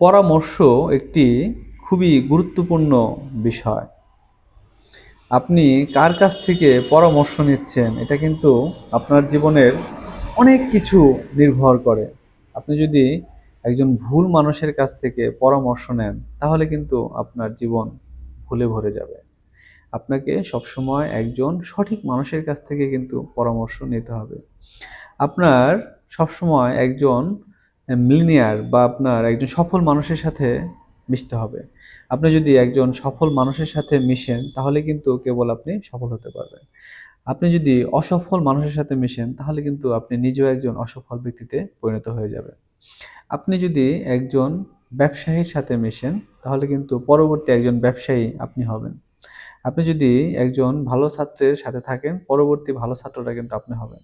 পরামর্শ একটি খুবই গুরুত্বপূর্ণ বিষয়। আপনি কার কাছ থেকে পরামর্শ নিচ্ছেন এটা কিন্তু আপনার জীবনের অনেক কিছু নির্ভর করে। আপনি যদি একজন ভুল মানুষের কাছ থেকে পরামর্শ নেন তাহলে কিন্তু আপনার জীবন ভুলে ভরে যাবে। আপনাকে সবসময় একজন সঠিক মানুষের কাছ থেকে কিন্তু পরামর্শ নিতে হবে। আপনার সবসময় একজন মিলিনিয়ার বা আপনার একজন সফল মানুষের সাথে মিশতে হবে। আপনি যদি একজন সফল মানুষের সাথে মিশেন তাহলে কিন্তু কেবল আপনি সফল হতে পারবেন। আপনি যদি অসফল মানুষের সাথে মিশেন তাহলে কিন্তু আপনি নিজেও একজন অসফল ব্যক্তিতে পরিণত হয়ে যাবেন। আপনি যদি একজন ব্যবসায়ীর সাথে মেশেন তাহলে কিন্তু পরবর্তী একজন ব্যবসায়ী আপনি হবেন। আপনি যদি একজন ভালো ছাত্রের সাথে থাকেন পরবর্তী ভালো ছাত্রটা কিন্তু আপনি হবেন।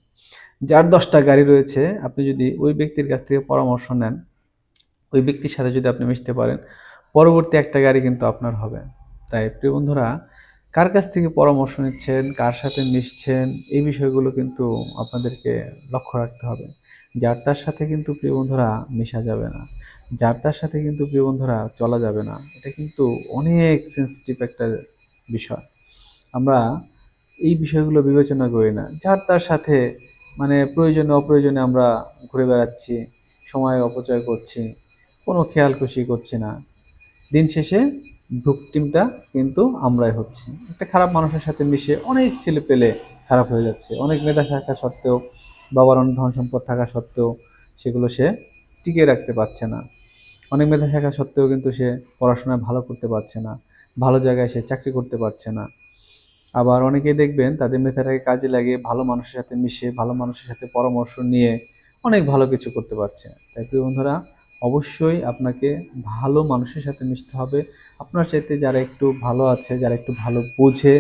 যার ১০টা গাড়ি রয়েছে আপনি যদি ওই ব্যক্তির কাছ থেকে পরামর্শ নেন, ওই ব্যক্তির সাথে যদি আপনি মিশতে পারেন, পরবর্তী একটা গাড়ি কিন্তু আপনার হবে। তাই প্রিয় বন্ধুরা, কার কাছ থেকে পরামর্শ নিচ্ছেন, কার সাথে মিশছেন এই বিষয়গুলো কিন্তু আপনাদেরকে লক্ষ্য রাখতে হবে। যার তার সাথে কিন্তু প্রিয় বন্ধুরা মিশা যাবে না। যার তার সাথে কিন্তু প্রিয় বন্ধুরা চলা যাবে না। এটা কিন্তু অনেক সেনসিটিভ একটা বিষয়। আমরা এই বিষয়গুলো বিবেচনা করি না। যার তার সাথে মানে প্রয়োজনে অপ্রয়োজনে আমরা ঘুরে বেড়াচ্ছি, সময় অপচয় করছি, কোনো খেয়াল-খুশি করছি না। দিন শেষে ভিকটিমটা কিন্তু আমরাই হচ্ছি। একটা খারাপ মানুষের সাথে মিশে অনেক ছেলেপেলে খারাপ হয়ে যাচ্ছে। অনেক মেধা থাকা সত্ত্বেও, বাবার অনেক ধন-সম্পদ থাকা সত্ত্বেও সেগুলো সে টিকিয়ে রাখতে পারছে না। অনেক মেধা থাকা সত্ত্বেও কিন্তু সে পড়াশোনায় ভালো করতে পারছে না। ভালো জায়গায় সে চাকরি করতে পারছে না। আবার অনেকেই দেখবেন তাদের মেধাটাকে কাজে লাগিয়ে ভালো মানুষের সাথে মিশে, ভালো মানুষের সাথে পরামর্শ নিয়ে অনেক ভালো কিছু করতে পারছে। তাই প্রিয় বন্ধুরা, অবশ্যই আপনাকে ভালো মানুষের সাথে মিশতে হবে। আপনার চাইতে যারা একটু ভালো আছে, যারা একটু ভালো বোঝে,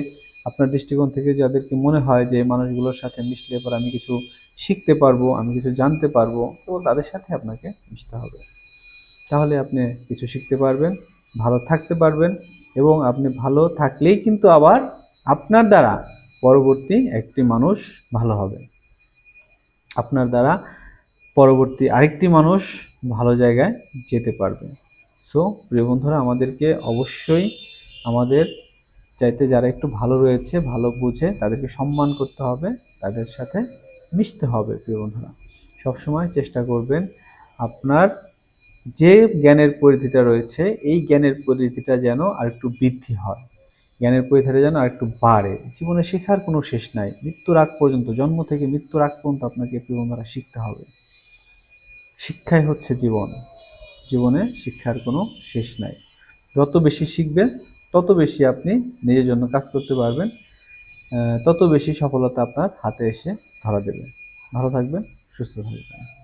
আপনার দৃষ্টিকোণ থেকে যাদেরকে মনে হয় যে এই মানুষগুলোর সাথে মিশলে পরে আমি কিছু শিখতে পারবো, আমি কিছু জানতে পারবো, তো তাদের সাথে আপনাকে মিশতে হবে। তাহলে আপনি কিছু শিখতে পারবেন, ভালো থাকতে পারবেন এবং আপনি ভালো থাকলেই কিন্তু আবার আপনার দ্বারা পরবর্তী একটি মানুষ ভালো হবে। আপনার দ্বারা পরবর্তী আরেকটি মানুষ ভালো জায়গায় যেতে পারবে। সো প্রিয় বন্ধুরা, আমাদেরকে অবশ্যই আমাদের চাইতে যারা একটু ভালো রয়েছে, ভালো বুঝে তাদেরকে সম্মান করতে হবে, তাদের সাথে মিশতে হবে। প্রিয় বন্ধুরা, সবসময় চেষ্টা করবেন আপনার যে জ্ঞানের পরিধিটা রয়েছে এই জ্ঞানের পরিধিটা যেন আরেকটু বৃদ্ধি হয়, জ্ঞানের পরিধিটা যেন আরেকটু বাড়ে। জীবনে শেখার কোনো শেষ নাই। মৃত্যুর আগ পর্যন্ত, জন্ম থেকে মৃত্যুর আগ পর্যন্ত আপনাকে প্রিয় বন্ধুরা শিখতে হবে। শিক্ষাই হচ্ছে জীবন। জীবনে শিক্ষার কোনো শেষ নাই। যত বেশি শিখবেন তত বেশি আপনি নিজের জন্য কাজ করতে পারবেন, তত বেশি সফলতা আপনার হাতে এসে ধরা দেবে। ভালো থাকবেন, সুস্থ থাকবেন।